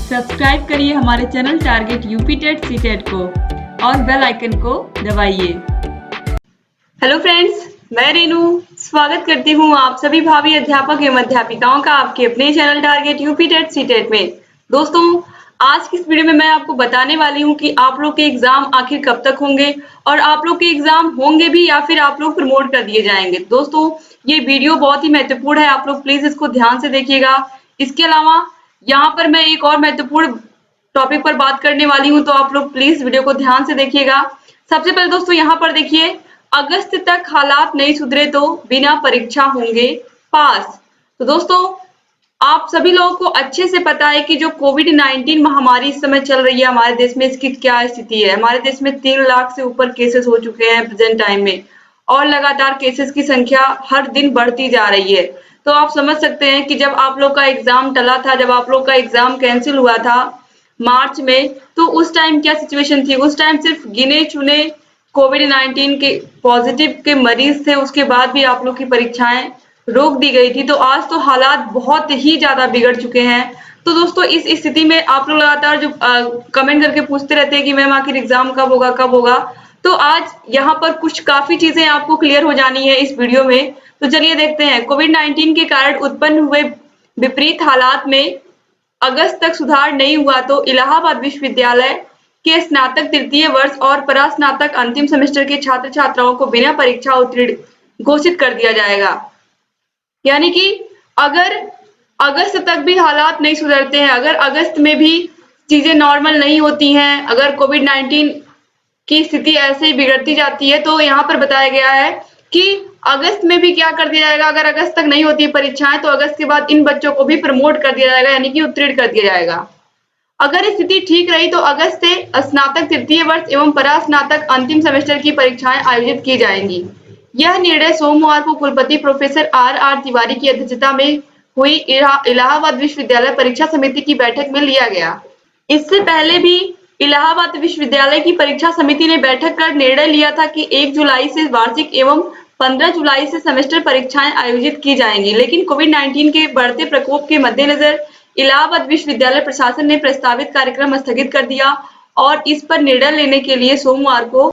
Subscribe करिए हमारे channel target UP TET CTET को और बेल आइकन को दबाइए। हेलो फ्रेंड्स, मैं रेनू स्वागत करती हूँ आप सभी भावी अध्यापक एवं अध्यापिकाओं का आपके अपने channel target UP TET CTET में। दोस्तों, आज की इस वीडियो में मैं आपको बताने वाली हूँ कि आप लोग के एग्जाम आखिर कब तक होंगे और आप लोग के एग्जाम होंगे भी या फिर आप लोग प्रमोट कर दिए जाएंगे। दोस्तों, ये वीडियो बहुत ही महत्वपूर्ण है, आप लोग प्लीज इसको ध्यान से देखिएगा। इसके अलावा यहाँ पर मैं एक और महत्वपूर्ण टॉपिक पर बात करने वाली हूँ, तो आप लोग प्लीज वीडियो को ध्यान से देखिएगा। सबसे पहले दोस्तों यहाँ पर देखिए, अगस्त तक हालात नहीं सुधरे तो बिना परीक्षा होंगे पास। तो दोस्तों, आप सभी लोगों को अच्छे से पता है कि जो कोविड-19 महामारी इस समय चल रही है हमारे देश में, इसकी क्या स्थिति है। हमारे देश में 3 लाख से ऊपर केसेस हो चुके हैं प्रेजेंट टाइम में और लगातार केसेस की संख्या हर दिन बढ़ती जा रही है। तो आप समझ सकते हैं कि जब आप लोग का एग्जाम टला था, जब आप लोग का एग्जाम कैंसिल हुआ था मार्च में, तो उस टाइम क्या सिचुएशन थी। उस टाइम सिर्फ गिने चुने कोविड-19 के पॉजिटिव के मरीज थे, उसके बाद भी आप लोग की परीक्षाएं रोक दी गई थी। तो आज तो हालात बहुत ही ज्यादा बिगड़ चुके हैं। तो दोस्तों, इस स्थिति में आप लोग लगातार जो कमेंट करके पूछते रहते हैं कि मैम आखिर एग्जाम कब होगा कब होगा, तो आज यहाँ पर कुछ काफी चीजें आपको क्लियर हो जानी है इस वीडियो में। तो चलिए देखते हैं। कोविड-19 के कारण उत्पन्न हुए विपरीत हालात में अगस्त तक सुधार नहीं हुआ तो इलाहाबाद विश्वविद्यालय के स्नातक तृतीय वर्ष और परास्नातक अंतिम सेमेस्टर के छात्र छात्राओं को बिना परीक्षा उत्तीर्ण घोषित कर दिया जाएगा। यानी कि अगर अगस्त तक भी हालात नहीं सुधरते हैं, अगर अगस्त में भी चीजें नॉर्मल नहीं होती हैं, अगर कोविड-19 की स्थिति ऐसे ही बिगड़ती जाती है, तो यहाँ पर बताया गया है कि अगस्त में भी क्या कर दिया जाएगा। अगर अगस्त तक नहीं होती परीक्षाएं, तो अगस्त के बाद इन बच्चों को भी प्रमोट कर दिया जाएगा, यानी कि उत्तीर्ण कर दिया जाएगा। अगर स्थिति ठीक रही तो अगस्त से स्नातक तृतीय वर्ष एवं परास्नातक अंतिम सेमेस्टर की परीक्षाएं आयोजित की जाएंगी। यह निर्णय सोमवार को कुलपति प्रोफेसर आर तिवारी की अध्यक्षता में हुई इलाहाबाद विश्वविद्यालय परीक्षा समिति की बैठक में लिया गया। इससे पहले भी इलाहाबाद विश्वविद्यालय की परीक्षा समिति ने बैठक कर निर्णय लिया था कि 1 जुलाई से वार्षिक एवं 15 जुलाई से सेमेस्टर परीक्षाएं आयोजित की जाएंगी, लेकिन कोविड-19 के बढ़ते प्रकोप के मद्देनजर इलाहाबाद विश्वविद्यालय प्रशासन ने प्रस्तावित कार्यक्रम स्थगित कर दिया और इस पर निर्णय लेने के लिए सोमवार को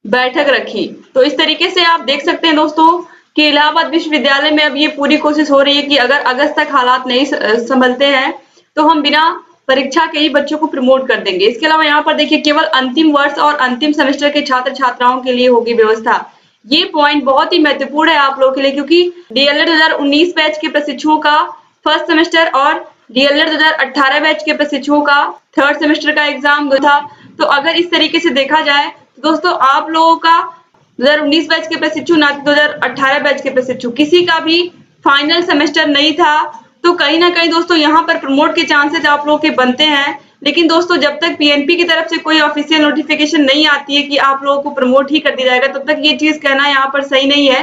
बैठक रखी। तो इस तरीके से आप देख सकते हैं दोस्तों कि इलाहाबाद विश्वविद्यालय में अब ये पूरी कोशिश हो रही है कि अगर अगस्त तक हालात नहीं संभलते हैं तो हम बिना परीक्षा के ही बच्चों को प्रमोट कर देंगे। इसके अलावा यहाँ पर देखिए, केवल अंतिम वर्ष और अंतिम सेमेस्टर के छात्र छात्राओं के लिए होगी व्यवस्था। ये पॉइंट बहुत ही महत्वपूर्ण है आप लोगों के लिए, क्योंकि डीएलएड 2019 बैच के प्रशिक्षुओं का फर्स्ट सेमेस्टर और डीएलएड 2018 बैच के प्रशिक्षुओं का थर्ड सेमेस्टर का एग्जाम था। तो अगर इस तरीके से देखा जाए तो दोस्तों, आप लोगों का 2019 बैच के प्रशिक्षु ना 2018 बैच के प्रशिक्षु किसी का भी फाइनल सेमेस्टर नहीं था। तो कहीं ना कहीं दोस्तों यहाँ पर प्रमोट के चांसेस आप लोगों के बनते हैं। लेकिन दोस्तों, जब तक पीएनपी की तरफ से कोई ऑफिशियल नोटिफिकेशन नहीं आती है कि आप लोगों को प्रमोट ही कर दिया जाएगा, तब तक ये चीज कहना यहाँ पर सही नहीं है।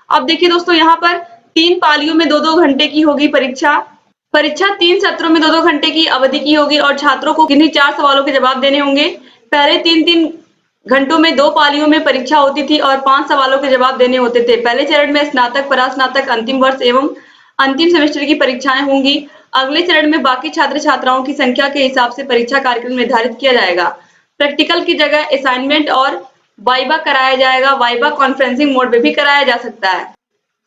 अब देखिए दोस्तों, यहाँ पर 3 पालियों में 2-2 घंटे की होगी परीक्षा। 3 सत्रों में 2-2 घंटे की अवधि की होगी और छात्रों को किन्हीं 4 सवालों के जवाब देने होंगे। पहले 3-3 घंटों में 2 पालियों में परीक्षा होती थी और 5 सवालों के जवाब देने होते थे। पहले चरण में स्नातक, परास्नातक, अंतिम वर्ष एवं अंतिम सेमेस्टर की परीक्षाएं होंगी। अगले चरण में बाकी छात्र छात्राओं की संख्या के हिसाब से परीक्षा कार्यक्रम निर्धारित किया जाएगा। प्रैक्टिकल की जगह असाइनमेंट और वाइवा कराया जाएगा। वाइवा कॉन्फ्रेंसिंग मोड में भी कराया जा सकता है।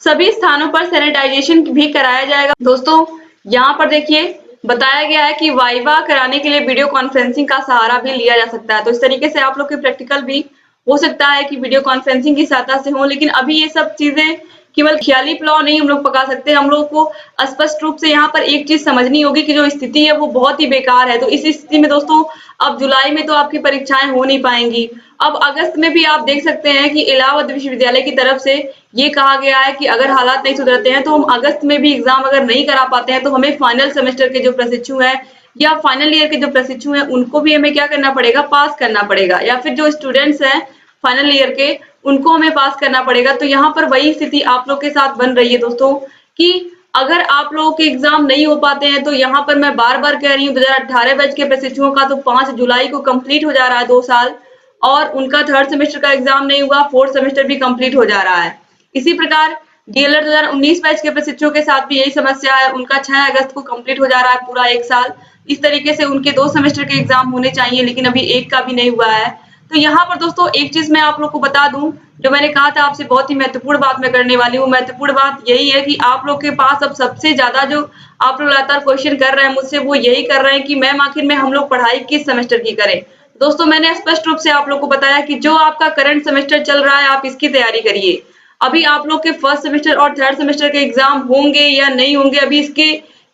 सभी स्थानों पर सैनिटाइजेशन भी कराया जाएगा। दोस्तों, यहाँ पर देखिए बताया गया है कि वाइवा कराने के लिए वीडियो कॉन्फ्रेंसिंग का सहारा भी लिया जा सकता है। तो इस तरीके से आप लोग के प्रैक्टिकल भी हो सकता है कि वीडियो कॉन्फ्रेंसिंग की सहायता से हो। लेकिन अभी ये सब चीजें केवल ख्याली पुलाव नहीं हम लोग पका सकते। हम लोग को स्पष्ट रूप से यहाँ पर एक चीज समझनी होगी कि जो स्थिति है वो बहुत ही बेकार है। तो इस स्थिति में दोस्तों, अब जुलाई में तो आपकी परीक्षाएं हो नहीं पाएंगी। अब अगस्त में भी आप देख सकते हैं कि इलाहाबाद विश्वविद्यालय की तरफ से ये कहा गया है कि अगर हालात नहीं सुधरते हैं तो हम अगस्त में भी एग्जाम अगर नहीं करा पाते हैं तो हमें फाइनल सेमेस्टर के जो प्रशिक्षु हैं या फाइनल ईयर के जो प्रशिक्षु हैं उनको भी हमें क्या करना पड़ेगा, पास करना पड़ेगा। या फिर जो स्टूडेंट्स हैं फाइनल ईयर के, उनको हमें पास करना पड़ेगा। तो यहाँ पर वही स्थिति आप लोग के साथ बन रही है दोस्तों कि अगर आप लोगों के एग्जाम नहीं हो पाते हैं तो यहाँ पर मैं बार बार कह रही हूँ, 2018 बैच के प्रशिक्षुओं का तो 5 जुलाई को कंप्लीट हो जा रहा है 2 साल, और उनका थर्ड सेमेस्टर का एग्जाम नहीं हुआ, फोर्थ सेमेस्टर भी कंप्लीट हो जा रहा है। इसी प्रकार डीएलएड 2019 बैच के प्रशिक्षुओं के साथ भी यही समस्या है, उनका 6 अगस्त को कंप्लीट हो जा रहा है पूरा 1 साल। इस तरीके से उनके 2 सेमेस्टर के एग्जाम होने चाहिए, लेकिन अभी एक का भी नहीं हुआ है। तो यहाँ पर दोस्तों एक चीज मैं आप लोग को बता दूं, जो मैंने कहा था आपसे बहुत ही महत्वपूर्ण बात मैं करने वाली हूँ। महत्वपूर्ण बात यही है कि आप लोग के पास अब सबसे ज्यादा जो आप लोग लगातार क्वेश्चन कर रहे हैं मुझसे, वो यही कर रहे हैं कि मैम आखिर में हम लोग पढ़ाई किस सेमेस्टर की करें। दोस्तों मैंने स्पष्ट रूप से आप लोग को बताया कि जो आपका करंट सेमेस्टर चल रहा है आप इसकी तैयारी करिए। अभी आप लोग के फर्स्ट सेमेस्टर और थर्ड सेमेस्टर के एग्जाम होंगे या नहीं होंगे, अभी इसके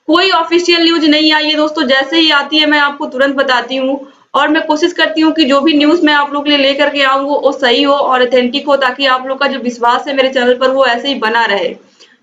कोई ऑफिशियल न्यूज नहीं आई है दोस्तों। जैसे ही आती है मैं आपको तुरंत बताती हूँ, और मैं कोशिश करती हूँ कि जो भी न्यूज मैं आप लोग के लिए लेकर के आऊँ वो सही हो और ऑथेंटिक हो, ताकि आप लोग का जो विश्वास है मेरे चैनल पर वो ऐसे ही बना रहे।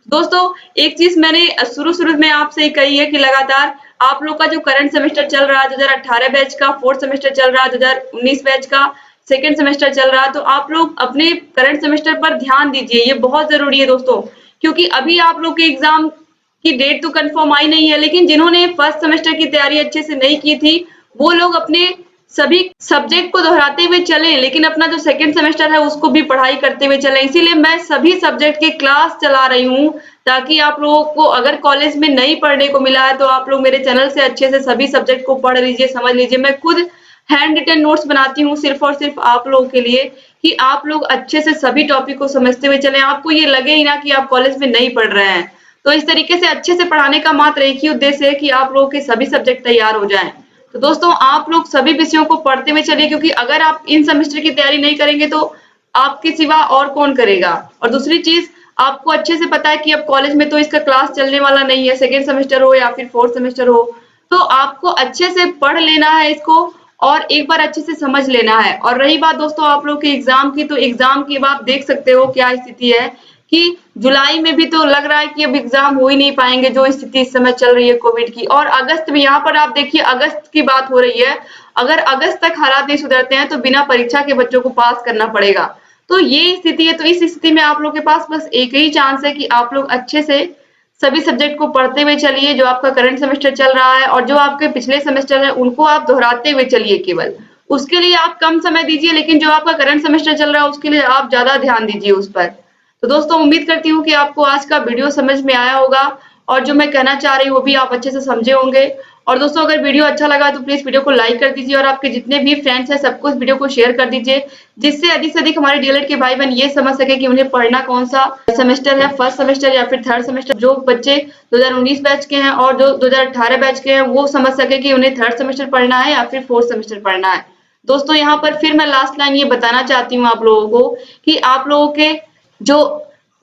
दोस्तों एक चीज मैंने शुरू में आपसे कही है कि लगातार आप लोग का जो करंट सेमेस्टर चल रहा है 2018 बैच का, फोर्थ सेमेस्टर चल रहा है 2019 बैच का सेकेंड सेमेस्टर चल रहा है, तो आप लोग अपने करंट सेमेस्टर पर ध्यान दीजिए। ये बहुत जरूरी है दोस्तों, क्योंकि अभी आप लोग के एग्जाम की डेट तो कंफर्म आई नहीं है, लेकिन जिन्होंने फर्स्ट सेमेस्टर की तैयारी अच्छे से नहीं की थी वो लोग अपने सभी सब्जेक्ट को दोहराते हुए चले, लेकिन अपना जो सेकंड सेमेस्टर है उसको भी पढ़ाई करते हुए चले। इसीलिए मैं सभी सब्जेक्ट के क्लास चला रही हूँ, ताकि आप लोगों को अगर कॉलेज में नहीं पढ़ने को मिला है तो आप लोग मेरे चैनल से अच्छे से सभी सब्जेक्ट को पढ़ लीजिए, समझ लीजिए। मैं खुद हैंड रिटन नोट्स बनाती हूँ सिर्फ और सिर्फ आप लोगों के लिए, कि आप लोग अच्छे से सभी टॉपिक को समझते हुए चलें, आपको ये लगे ही ना कि आप कॉलेज में नहीं पढ़ रहे हैं। तो इस तरीके से अच्छे से पढ़ाने का मात्र एक ही उद्देश्य है कि आप लोगों के सभी सब्जेक्ट तैयार हो जाएं। तो दोस्तों आप लोग सभी विषयों को पढ़ते हुए चलिए, क्योंकि अगर आप इन सेमेस्टर की तैयारी नहीं करेंगे तो आपके सिवा और कौन करेगा। और दूसरी चीज, आपको अच्छे से पता है कि अब कॉलेज में तो इसका क्लास चलने वाला नहीं है, सेकेंड सेमेस्टर हो या फिर फोर्थ सेमेस्टर हो, तो आपको अच्छे से पढ़ लेना है इसको और एक बार अच्छे से समझ लेना है। और रही बात दोस्तों आप लोग के एग्जाम की, तो एग्जाम की आप देख सकते हो क्या स्थिति है कि जुलाई में भी तो लग रहा है कि अब एग्जाम हो ही नहीं पाएंगे, जो स्थिति इस समय चल रही है कोविड की। और अगस्त में, यहाँ पर आप देखिए अगस्त की बात हो रही है, अगर अगस्त तक हालात नहीं सुधरते हैं तो बिना परीक्षा के बच्चों को पास करना पड़ेगा। तो ये स्थिति है। तो इस स्थिति में आप लोग के पास बस एक ही चांस है कि आप लोग अच्छे से सभी सब्जेक्ट को पढ़ते हुए चलिए। जो आपका करंट सेमेस्टर चल रहा है और जो आपके पिछले सेमेस्टर है उनको आप दोहराते हुए चलिए, केवल उसके लिए आप कम समय दीजिए, लेकिन जो आपका करंट सेमेस्टर चल रहा है उसके लिए आप ज्यादा ध्यान दीजिए उस पर। तो दोस्तों उम्मीद करती हूँ कि आपको आज का वीडियो समझ में आया होगा और जो मैं कहना चाह रही हूँ वो भी आप अच्छे से समझे होंगे। और दोस्तों अगर वीडियो अच्छा लगा तो प्लीज वीडियो को लाइक कर दीजिए और आपके जितने भी फ्रेंड्स हैं सबको इस वीडियो को शेयर कर दीजिए, जिससे अधिक से अधिक हमारे डीएलएड के भाई बहन ये समझ सके कि उन्हें पढ़ना कौन सा सेमेस्टर है, फर्स्ट सेमेस्टर या फिर थर्ड सेमेस्टर। जो बच्चे 2019 बैच के हैं और जो 2018 बैच के हैं वो समझ सके कि उन्हें थर्ड सेमेस्टर पढ़ना है या फिर फोर्थ सेमेस्टर पढ़ना है। दोस्तों यहाँ पर फिर मैं लास्ट लाइन ये बताना चाहती हूँ आप लोगों को कि आप लोगों के जो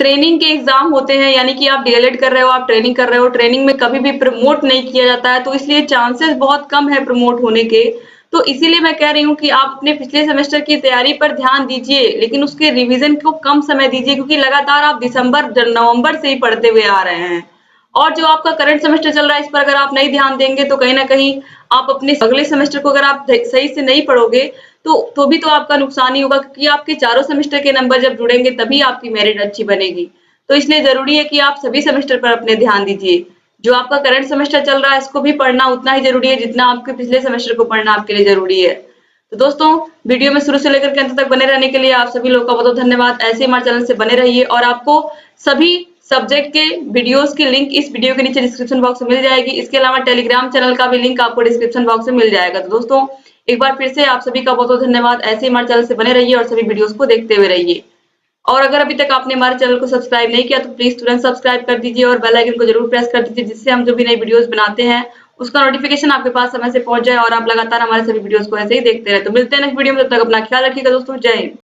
ट्रेनिंग के एग्जाम होते हैं, यानी कि आप डीएलएड कर रहे हो, आप ट्रेनिंग कर रहे हो, ट्रेनिंग में कभी भी प्रमोट नहीं किया जाता है, तो इसलिए चांसेस बहुत कम है प्रमोट होने के। तो इसीलिए मैं कह रही हूँ कि आप अपने पिछले सेमेस्टर की तैयारी पर ध्यान दीजिए, लेकिन उसके रिवीजन को कम समय दीजिए, क्योंकि लगातार आप नवंबर से ही पढ़ते हुए आ रहे हैं। और जो आपका करंट सेमेस्टर चल रहा है इस पर अगर आप नहीं ध्यान देंगे तो कहीं ना कहीं आप अपने अगले सेमेस्टर को अगर आप सही से नहीं पढ़ोगे तो भी तो आपका नुकसान ही होगा, क्योंकि आपके चारों सेमेस्टर के नंबर जब जुड़ेंगे तभी आपकी मेरिट अच्छी बनेगी। तो इसलिए जरूरी है कि आप सभी सेमेस्टर पर अपने ध्यान दीजिए। जो आपका करंट सेमेस्टर चल रहा है इसको भी पढ़ना उतना ही जरूरी है जितना आपके पिछले सेमेस्टर को पढ़ना आपके लिए जरूरी है। तो दोस्तों वीडियो में शुरू से लेकर के अंत तक बने रहने के लिए आप सभी लोगों का बहुत बहुत धन्यवाद। ऐसे हमारे चैनल से बने रहिए और आपको सभी सब्जेक्ट के वीडियोस की लिंक इस वीडियो के नीचे डिस्क्रिप्शन बॉक्स में मिल जाएगी। इसके अलावा टेलीग्राम चैनल का भी लिंक आपको डिस्क्रिप्शन बॉक्स में मिल जाएगा। तो दोस्तों एक बार फिर से आप सभी का बहुत बहुत धन्यवाद। ऐसे ही हमारे चैनल से बने रहिए और सभी वीडियोस को देखते हुए रहिए। और अगर अभी तक आपने हमारे चैनल को सब्सक्राइब नहीं किया तो प्लीज तुरंत सब्सक्राइब कर दीजिए और बेल आइकन को जरूर प्रेस कर दीजिए, जिससे हम जो भी नई वीडियोस बनाते हैं उसका नोटिफिकेशन आपके पास समय से पहुंच जाए और आप लगातार हमारे सभी वीडियोस को ऐसे ही देखते रहे। तो मिलते हैं नेक्स्ट वीडियो में, तब तक अपना ख्याल रखिएगा दोस्तों। जय हिंद।